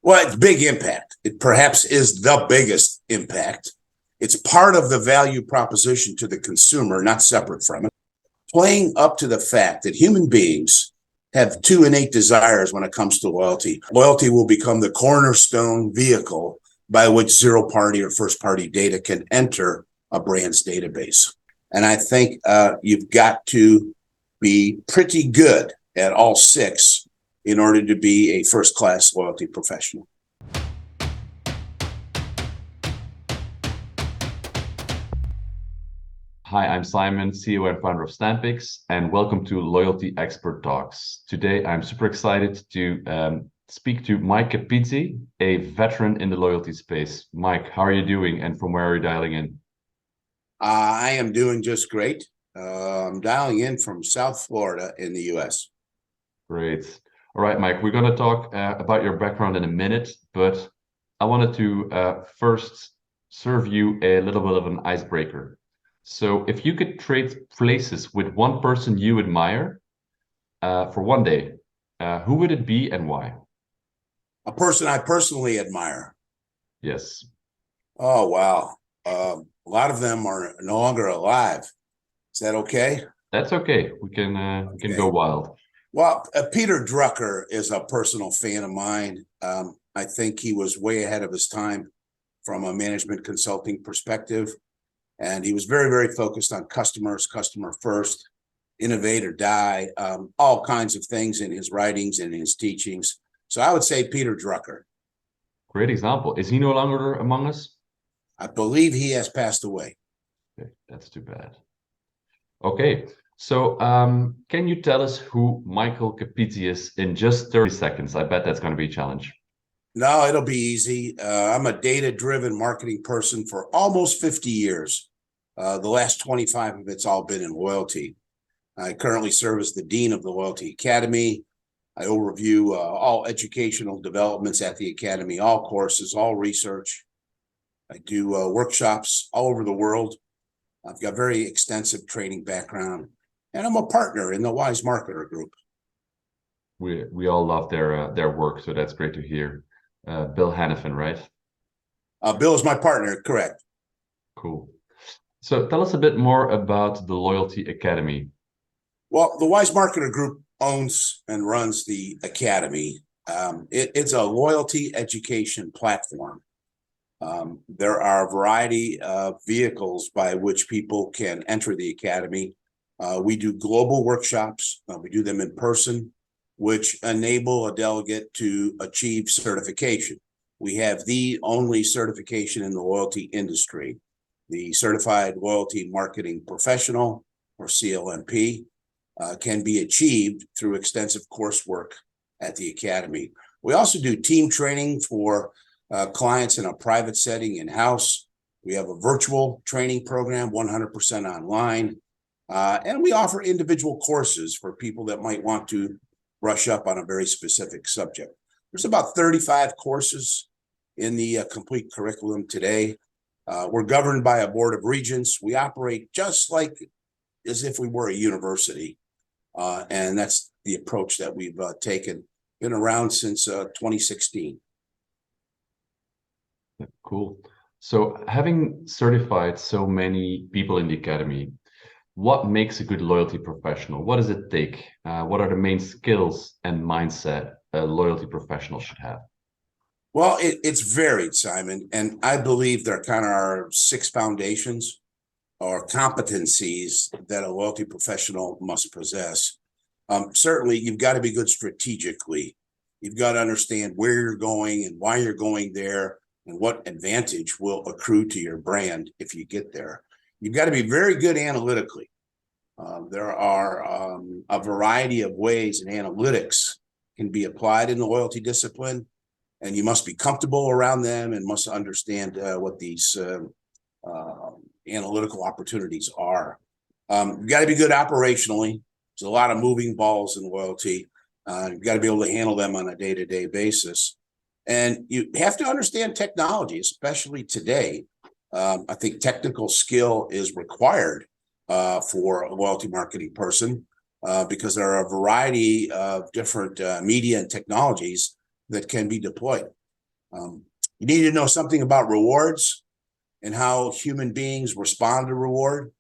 Well, it's big impact. It perhaps is the biggest impact. It's part of the value proposition to the consumer, not separate from it. Playing up to the fact that human beings have two innate desires when it comes to loyalty. Loyalty will become the cornerstone vehicle by which zero party or first party data can enter a brand's database. And I think you've got to be pretty good at all six in order to be a first-class loyalty professional. Hi, I'm Simon, CEO and founder of Stampix, and welcome to Loyalty Expert Talks. Today, I'm super excited to speak to Mike Capizzi, a veteran in the loyalty space. Mike, how are you doing, and from where are you dialing in? I am doing just great. I'm dialing in from South Florida in the U.S. Great. All right, Mike, we're going to talk about your background in a minute, but I wanted to first serve you a little bit of an icebreaker. So if you could trade places with one person you admire for one day, who would it be and why? A person I personally admire. Yes. Oh, wow. A lot of them are no longer alive. Is that okay? That's okay. We can go wild. Well, Peter Drucker is a personal fan of mine. I think he was way ahead of his time from a management consulting perspective. And he was very, very focused on customers, customer first, innovate or die, all kinds of things in his writings and his teachings. So I would say Peter Drucker. Great example. Is he no longer among us? I believe he has passed away. Okay, that's too bad. Okay, so can you tell us who Michael Capizzi is in just 30 seconds? I bet that's going to be a challenge. No, it'll be easy. I'm a data-driven marketing person for almost 50 years. The last 25 of it's all been in loyalty. I currently serve as the Dean of the Loyalty Academy. I overview all educational developments at the Academy, all courses, all research. I do workshops all over the world. I've got very extensive training background, and I'm a partner in the Wise Marketer Group. We all love their work, so that's great to hear. Bill Hannafin, right? Bill is my partner, correct. Cool. So tell us a bit more about the Loyalty Academy. Well, the Wise Marketer Group owns and runs the Academy. It's a loyalty education platform. There are a variety of vehicles by which people can enter the Academy. We do global workshops. We do them in person, which enable a delegate to achieve certification. We have the only certification in the loyalty industry, the Certified Loyalty Marketing Professional, or CLMP, can be achieved through extensive coursework at the Academy. We also do team training for clients in a private setting in-house. We have a virtual training program, 100% online, and we offer individual courses for people that might want to brush up on a very specific subject. There's about 35 courses in the complete curriculum today. We're governed by a board of regents. We operate just like as if we were a university, and that's the approach that we've taken. Been around since 2016. Cool. So having certified so many people in the Academy, what makes a good loyalty professional? What does it take? What are the main skills and mindset a loyalty professional should have? Well, it's varied, Simon, and I believe there kind of are 6 foundations or competencies that a loyalty professional must possess. Certainly, you've got to be good strategically. You've got to understand where you're going and why you're going there, and what advantage will accrue to your brand if you get there. You've got to be very good analytically. There are a variety of ways that analytics can be applied in the loyalty discipline, and you must be comfortable around them and must understand what these analytical opportunities are. You've got to be good operationally. There's a lot of moving balls in loyalty. You've got to be able to handle them on a day-to-day basis. And you have to understand technology, especially today. I think technical skill is required for a loyalty marketing person because there are a variety of different media and technologies that can be deployed. You need to know something about rewards and how human beings respond to reward.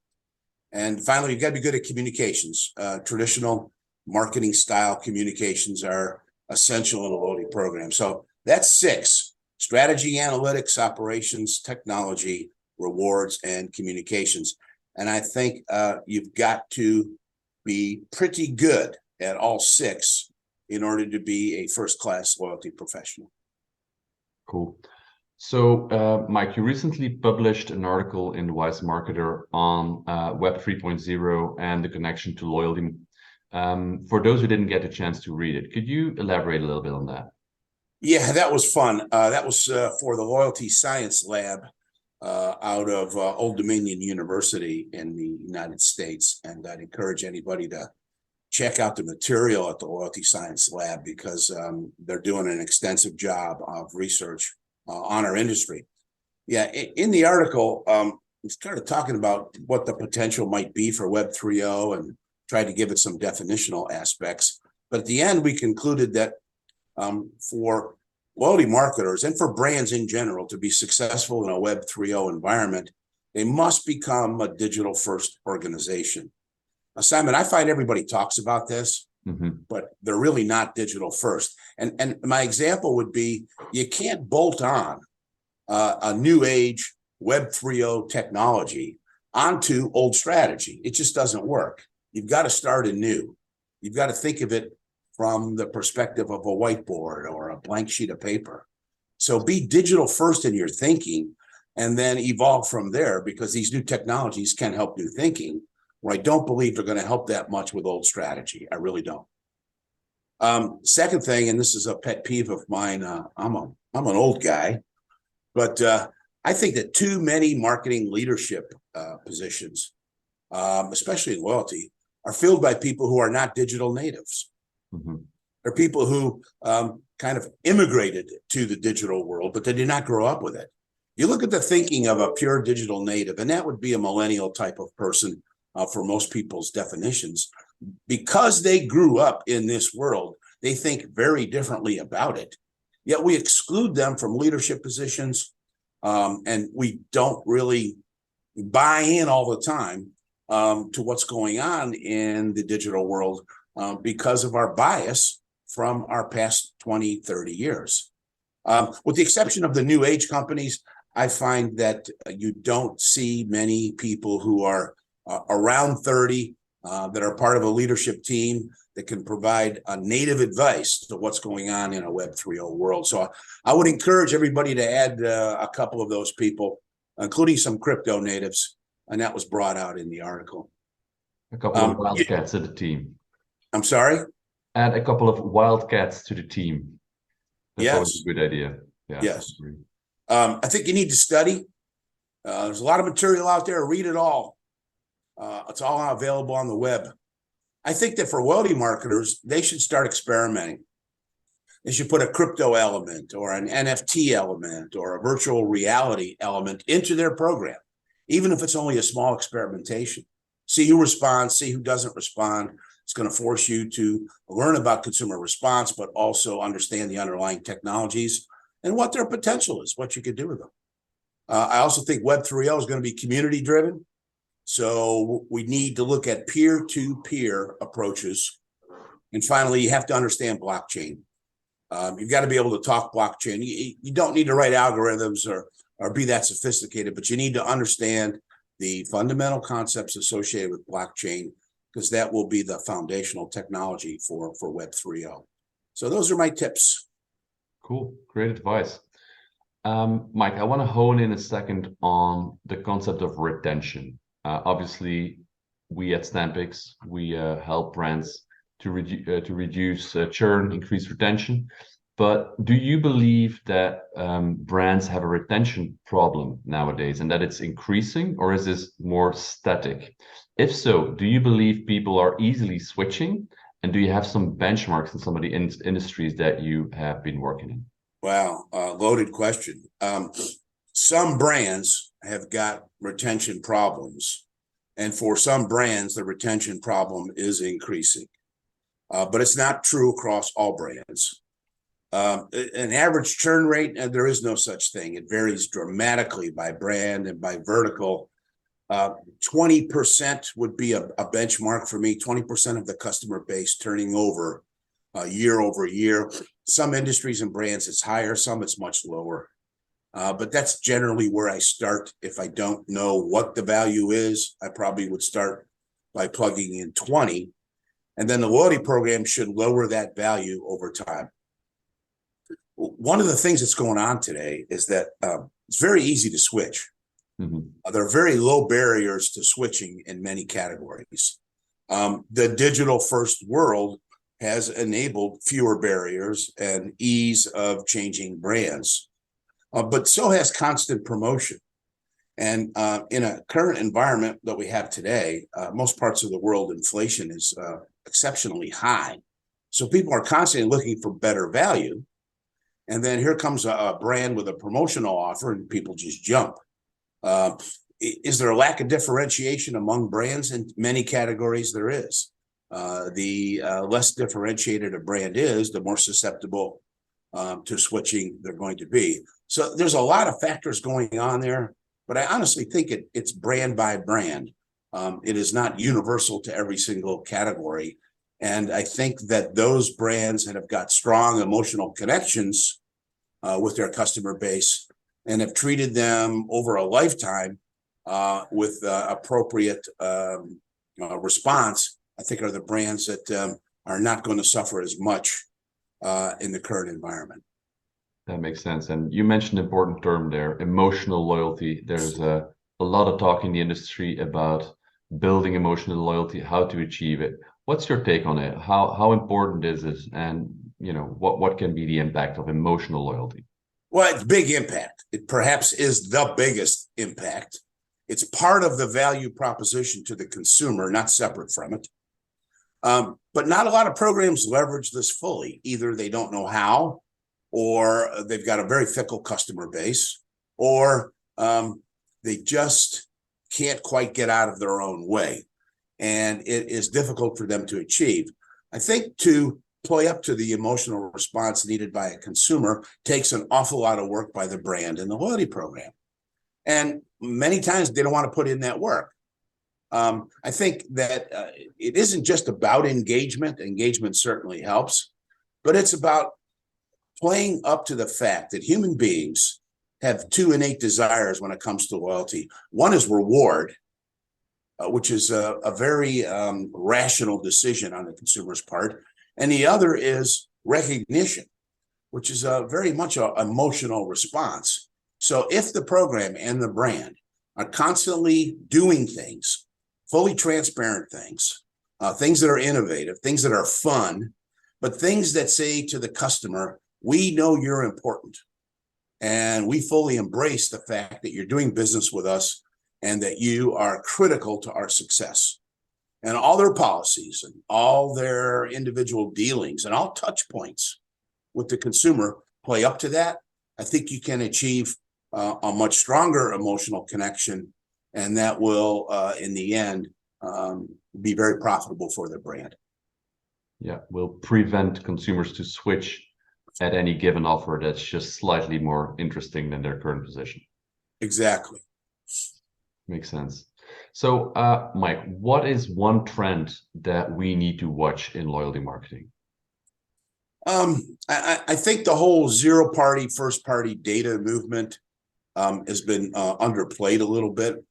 And finally, you've got to be good at communications. Traditional marketing style communications are essential in a loyalty program. So that's 6: strategy, analytics, operations, technology, rewards, and communications. And I think you've got to be pretty good at all 6 in order to be a first-class loyalty professional. Cool. So, Mike, you recently published an article in The Wise Marketer on Web 3.0 and the connection to loyalty. For those who didn't get a chance to read it, could you elaborate a little bit on that? Yeah, that was fun. That was for the Loyalty Science Lab out of Old Dominion University in the United States. And I'd encourage anybody to check out the material at the Loyalty Science Lab because they're doing an extensive job of research on our industry. Yeah, in the article, we started talking about what the potential might be for Web 3.0 and tried to give it some definitional aspects. But at the end, we concluded that for loyalty marketers and for brands in general to be successful in a Web 3.0 environment, they must become a digital-first organization. Simon, I find everybody talks about this, but they're really not digital first. And my example would be, you can't bolt on a new age Web 3.0 technology onto old strategy. It just doesn't work. You've got to start anew. You've got to think of it from the perspective of a whiteboard or a blank sheet of paper. So be digital first in your thinking and then evolve from there, because these new technologies can help new thinking, where I don't believe they're going to help that much with old strategy. I really don't. Second thing, and this is a pet peeve of mine, I'm an old guy, but I think that too many marketing leadership positions, especially in loyalty, are filled by people who are not digital natives. They're people who kind of immigrated to the digital world, but they did not grow up with it. You look at the thinking of a pure digital native, and that would be a millennial type of person for most people's definitions. Because they grew up in this world, they think very differently about it. Yet we exclude them from leadership positions, and we don't really buy in all the time to what's going on in the digital world because of our bias from our past 20, 30 years. With the exception of the new age companies, I find that you don't see many people who are around 30 that are part of a leadership team that can provide native advice to what's going on in a Web 3.0 world. So I would encourage everybody to add a couple of those people, including some crypto natives, and that was brought out in the article. A couple of wildcats to the team. I'm sorry? Add a couple of wildcats to the team. That's Yes. always a good idea. Yeah, yes. I think you need to study. There's a lot of material out there. Read it all. It's all available on the web. I think that for loyalty marketers, they should start experimenting. They should put a crypto element or an NFT element or a virtual reality element into their program, even if it's only a small experimentation. See who responds, see who doesn't respond. It's going to force you to learn about consumer response, but also understand the underlying technologies and what their potential is, what you could do with them. I also think Web 3.0 is going to be community driven. So we need to look at peer-to-peer approaches. And finally, you have to understand blockchain. You've got to be able to talk blockchain. You don't need to write algorithms or be that sophisticated, but you need to understand the fundamental concepts associated with blockchain, because that will be the foundational technology for Web 3.0. So those are my tips. Cool. Great advice. Mike, I want to hone in a second on the concept of retention. Obviously, we at Stampix, we help brands to reduce churn, increase retention. But do you believe that brands have a retention problem nowadays and that it's increasing, or is this more static? If so, do you believe people are easily switching? And do you have some benchmarks in some of the industries that you have been working in? Wow, loaded question. Some brands have got retention problems, and for some brands, the retention problem is increasing. But it's not true across all brands. An average churn rate, and there is no such thing. It varies dramatically by brand and by vertical. 20% would be a benchmark for me. 20% of the customer base turning over year over year. Some industries and brands it's higher, some it's much lower. But that's generally where I start. If I don't know what the value is, I probably would start by plugging in 20. And then the loyalty program should lower that value over time. One of the things that's going on today is that it's very easy to switch. There are very low barriers to switching in many categories. The digital first world has enabled fewer barriers and ease of changing brands, but so has constant promotion. And in a current environment that we have today, most parts of the world, inflation is exceptionally high. So people are constantly looking for better value. And then here comes a brand with a promotional offer and people just jump. Is there a lack of differentiation among brands? In many categories, there is. The less differentiated a brand is, the more susceptible to switching they're going to be. So there's a lot of factors going on there, but I honestly think it's brand by brand. It is not universal to every single category. And I think that those brands that have got strong emotional connections with their customer base and have treated them over a lifetime with appropriate response, I think are the brands that are not going to suffer as much in the current environment. That makes sense. And you mentioned an important term there, emotional loyalty. There's a lot of talk in the industry about building emotional loyalty, how to achieve it. What's your take on it? How important is it? And what can be the impact of emotional loyalty? Well, it's big impact. It perhaps is the biggest impact. It's part of the value proposition to the consumer, not separate from it. But not a lot of programs leverage this fully. Either they don't know how, or they've got a very fickle customer base, or they just can't quite get out of their own way. And it is difficult for them to achieve. I think to play up to the emotional response needed by a consumer takes an awful lot of work by the brand and the loyalty program. And many times they don't want to put in that work. I think that it isn't just about engagement. Engagement certainly helps, but it's about playing up to the fact that human beings have two innate desires when it comes to loyalty. One is reward, which is a very rational decision on the consumer's part. And the other is recognition, which is very much an emotional response. So if the program and the brand are constantly doing things, fully transparent things, things that are innovative, things that are fun, but things that say to the customer, we know you're important, and we fully embrace the fact that you're doing business with us and that you are critical to our success. And all their policies and all their individual dealings and all touch points with the consumer play up to that. I think you can achieve a much stronger emotional connection, and that will, in the end, be very profitable for the brand. Yeah, will prevent consumers to switch at any given offer that's just slightly more interesting than their current position. Exactly. Makes sense. So, Mike, what is one trend that we need to watch in loyalty marketing? I think the whole zero-party, first-party data movement has been underplayed a little bit.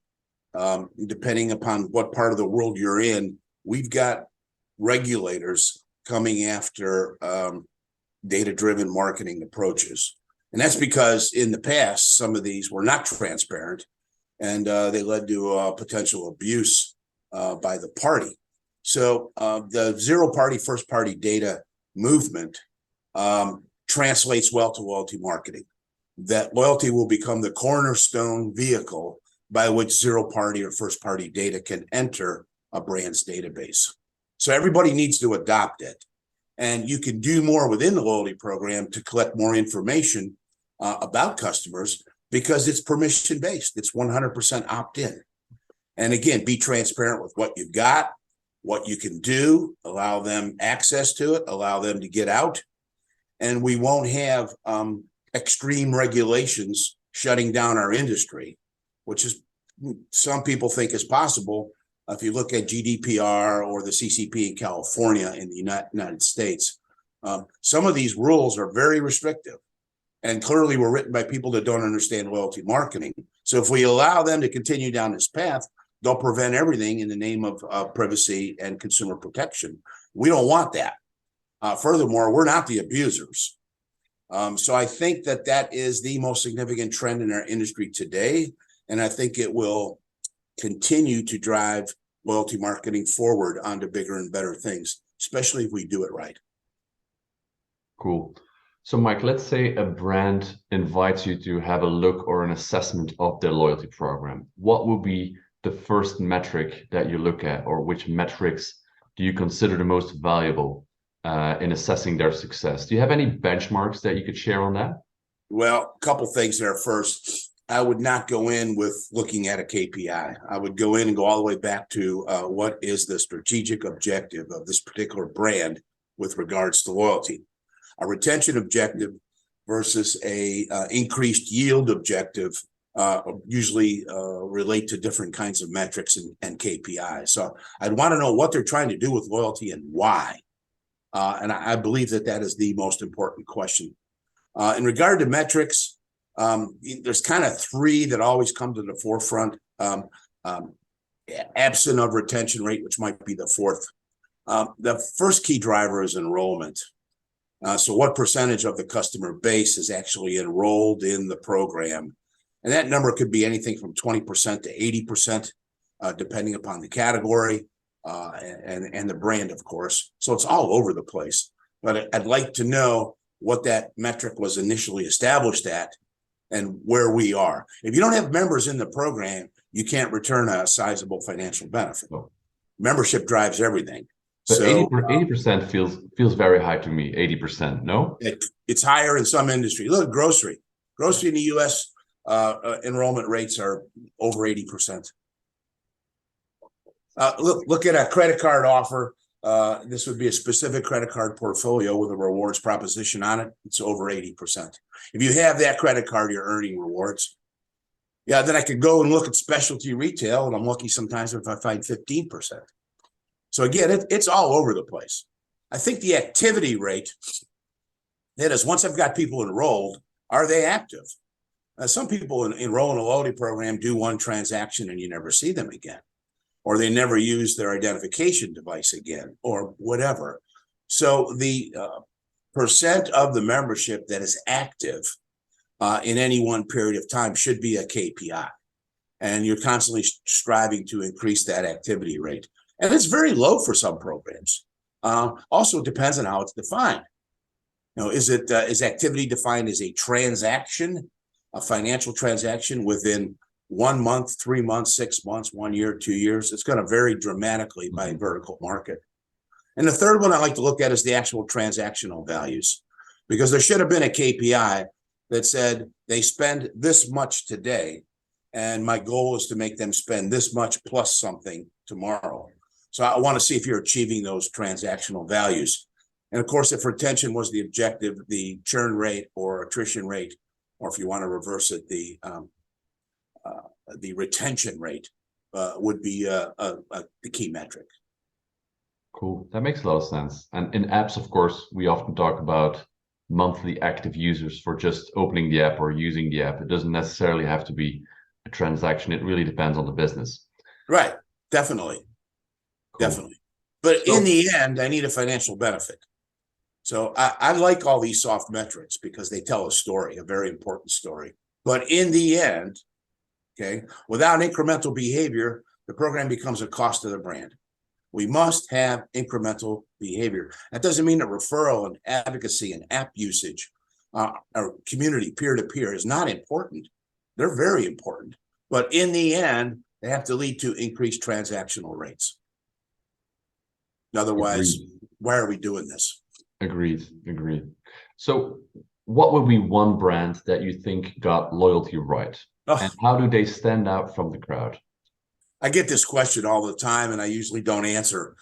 Depending upon what part of the world you're in, we've got regulators coming after data-driven marketing approaches. And that's because in the past, some of these were not transparent, and they led to potential abuse by the party. So the zero-party, first-party data movement translates well to loyalty marketing. That loyalty will become the cornerstone vehicle by which zero-party or first-party data can enter a brand's database. So everybody needs to adopt it. And you can do more within the loyalty program to collect more information about customers because it's permission-based. It's 100% opt-in. And again, be transparent with what you've got, what you can do, allow them access to it, allow them to get out. and we won't have extreme regulations shutting down our industry, which is some people think is possible. If you look at GDPR or the CCP in California in the United States, some of these rules are very restrictive and clearly were written by people that don't understand loyalty marketing. So if we allow them to continue down this path, they'll prevent everything in the name of privacy and consumer protection. We don't want that. Furthermore, we're not the abusers. So I think that is the most significant trend in our industry today. And I think it will continue to drive loyalty marketing forward onto bigger and better things, especially if we do it right. Cool. So Mike, let's say a brand invites you to have a look or an assessment of their loyalty program. What would be the first metric that you look at, or which metrics do you consider the most valuable in assessing their success? Do you have any benchmarks that you could share on that? Well, a couple things there. First, I would not go in with looking at a KPI. I would go in and go all the way back to what is the strategic objective of this particular brand with regards to loyalty. A retention objective versus a increased yield objective usually relate to different kinds of metrics and KPIs. So I'd want to know what they're trying to do with loyalty and why. And I believe that is the most important question. In regard to metrics, there's kind of three that always come to the forefront. Absent of retention rate, which might be the fourth. The first key driver is enrollment. So what percentage of the customer base is actually enrolled in the program? And that number could be anything from 20% to 80%, depending upon the category and the brand, of course. So it's all over the place. But I'd like to know what that metric was initially established at and where we are. If you don't have members in the program, you can't return a sizable financial benefit. Membership drives everything. But so 80% feels very high to me. 80%, no? It's higher in some industry. Look, grocery in the U.S. Enrollment rates are over 80%. Look at a credit card offer. This would be a specific credit card portfolio with a rewards proposition on it. It's over 80%. If you have that credit card, you're earning rewards. Yeah, then I could go and look at specialty retail, and I'm lucky sometimes if I find 15%. So again, it's all over the place. I think the activity rate, that is, once I've got people enrolled, are they active? Some people enroll in a loyalty program, do one transaction, and you never see them again. Or they never use their identification device again, or whatever. So the percent of the membership that is active in any one period of time should be a KPI. And you're constantly striving to increase that activity rate. And it's very low for some programs. Also depends on how it's defined. Is activity defined as a transaction, a financial transaction within 1 month, 3 months, 6 months, 1 year, 2 years? It's going to vary dramatically by vertical market. And the third one I like to look at is the actual transactional values, because there should have been a KPI that said they spend this much today, and my goal is to make them spend this much plus something tomorrow. So I want to see if you're achieving those transactional values. And of course, if retention was the objective, the churn rate or attrition rate, or if you want to reverse it, the retention rate would be the key metric. Cool. That makes a lot of sense. And in apps, of course, we often talk about monthly active users for just opening the app or using the app. It doesn't necessarily have to be a transaction. It really depends on the business. Right. Definitely. Cool. Definitely. But in the end, I need a financial benefit. So I like all these soft metrics because they tell a story, a very important story. But in the end, okay, without incremental behavior, the program becomes a cost to the brand. We must have incremental behavior. That doesn't mean that referral and advocacy and app usage or community peer-to-peer is not important. They're very important. But in the end, they have to lead to increased transactional rates. Otherwise, why are we doing this? Agreed. So what would be one brand that you think got loyalty right? And how do they stand out from the crowd? I get this question all the time, and I usually don't answer.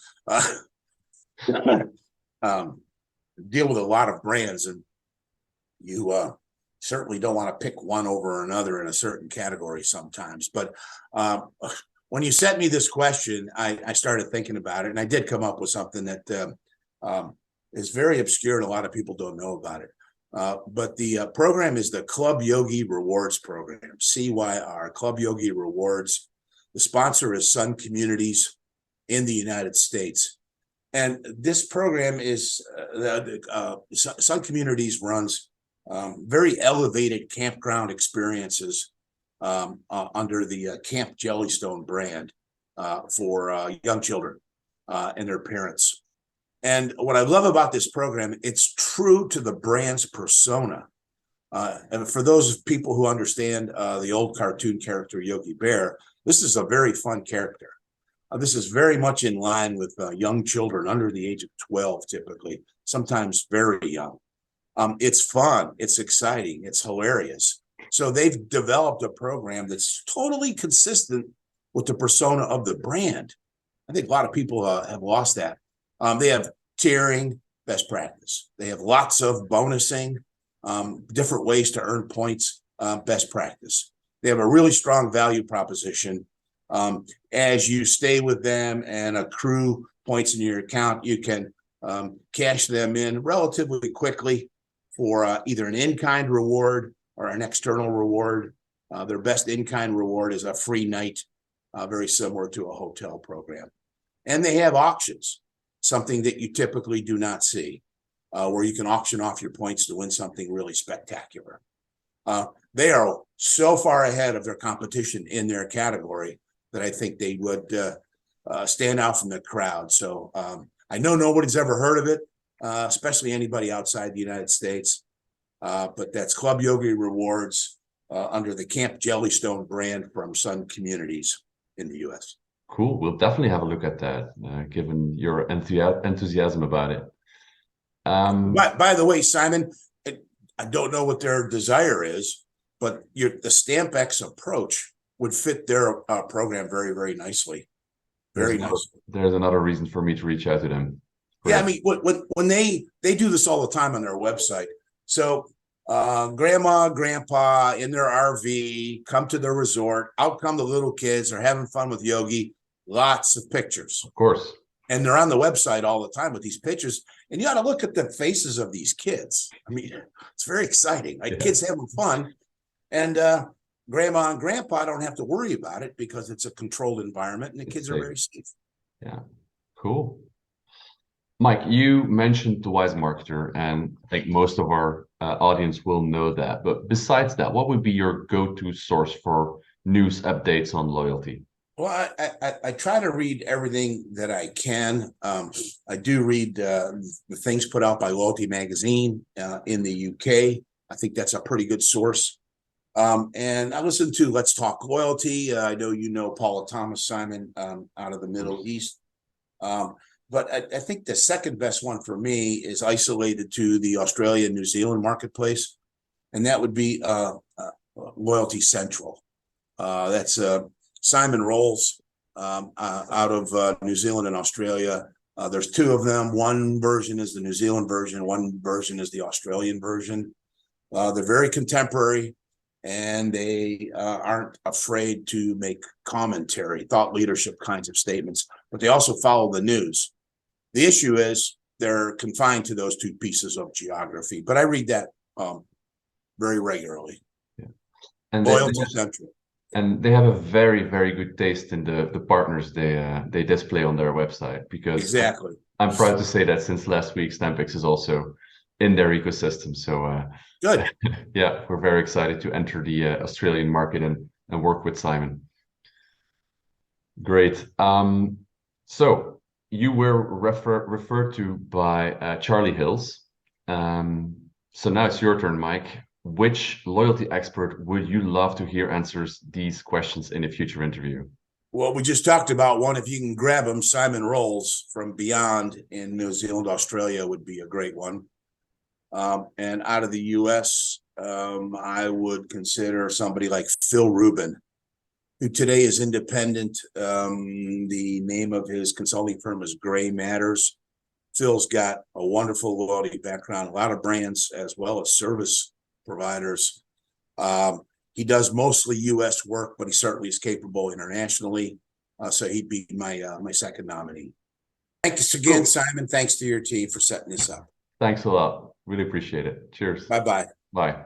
deal with a lot of brands, and you certainly don't want to pick one over another in a certain category sometimes. But when you sent me this question, I started thinking about it, and I did come up with something that is very obscure and a lot of people don't know about it. But the program is the Club Yogi Rewards Program, CYR, Club Yogi Rewards. The sponsor is Sun Communities in the United States. And this program is, Sun Communities runs very elevated campground experiences under the Camp Jellystone brand for young children and their parents. And what I love about this program, it's true to the brand's persona. And for those people who understand the old cartoon character Yogi Bear, this is a very fun character. This is very much in line with young children under the age of 12, typically, sometimes very young. It's fun, it's exciting, it's hilarious. So they've developed a program that's totally consistent with the persona of the brand. I think a lot of people have lost that. They have tiering, best practice. They have lots of bonusing, different ways to earn points, best practice. They have a really strong value proposition. As you stay with them and accrue points in your account, you can cash them in relatively quickly for either an in-kind reward or an external reward. Their best in-kind reward is a free night, very similar to a hotel program. And they have auctions, something that you typically do not see, where you can auction off your points to win something really spectacular. They are so far ahead of their competition in their category that I think they would stand out from the crowd. So I know nobody's ever heard of it, especially anybody outside the United States. But that's Club Yogi Rewards under the Camp Jellystone brand from Sun Communities in the U.S. Cool. We'll definitely have a look at that, given your enthusiasm about it. By the way, Simon, I don't know what their desire is, but the StampX approach would fit their program very, very nicely. Very nice. There's another reason for me to reach out to them. Yeah, I mean, when they do this all the time on their website. So grandma, grandpa in their RV come to the resort. Out come the little kids. They're having fun with Yogi. Lots of pictures. Of course. And they're on the website all the time with these pictures. And you ought to look at the faces of these kids. I mean, it's very exciting. Like kids having fun. And grandma and grandpa don't have to worry about it because it's a controlled environment and the kids are very safe. Yeah, cool. Mike, you mentioned the Wise Marketer, and I think most of our audience will know that. But besides that, what would be your go-to source for news updates on loyalty? Well, I try to read everything that I can. I do read the things put out by Loyalty Magazine in the UK. I think that's a pretty good source. And I listen to Let's Talk Loyalty. I know you know Paula Thomas, Simon, out of the Middle East. But I think the second best one for me is isolated to the Australia and New Zealand marketplace, and that would be Loyalty Central. That's Simon Rolls out of New Zealand and Australia. There's two of them. One version is the New Zealand version. One version is the Australian version. They're very contemporary, and they aren't afraid to make commentary, thought leadership kinds of statements, but they also follow the news. The issue is they're confined to those two pieces of geography, but I read that very regularly. Yeah. And Loyalty Central. And they have a very, very good taste in the partners they display on their website, because exactly. I'm proud to say that since last week, StampX is also in their ecosystem. So good. Yeah, we're very excited to enter the Australian market and work with Simon. Great. So you were referred to by Charlie Hills. So now it's your turn, Mike. Which loyalty expert would you love to hear answers these questions in a future interview? Well, we just talked about one. If you can grab him, Simon Rolls from Beyond in New Zealand, Australia would be a great one. And out of the US, I would consider somebody like Phil Rubin, who today is independent. The name of his consulting firm is Gray Matters. Phil's got a wonderful loyalty background, a lot of brands as well as service providers. He does mostly U.S. work, but he certainly is capable internationally. So he'd be my second nominee. Thanks again, Cool. Simon. Thanks to your team for setting this up. Thanks a lot. Really appreciate it. Cheers. Bye-bye. Bye.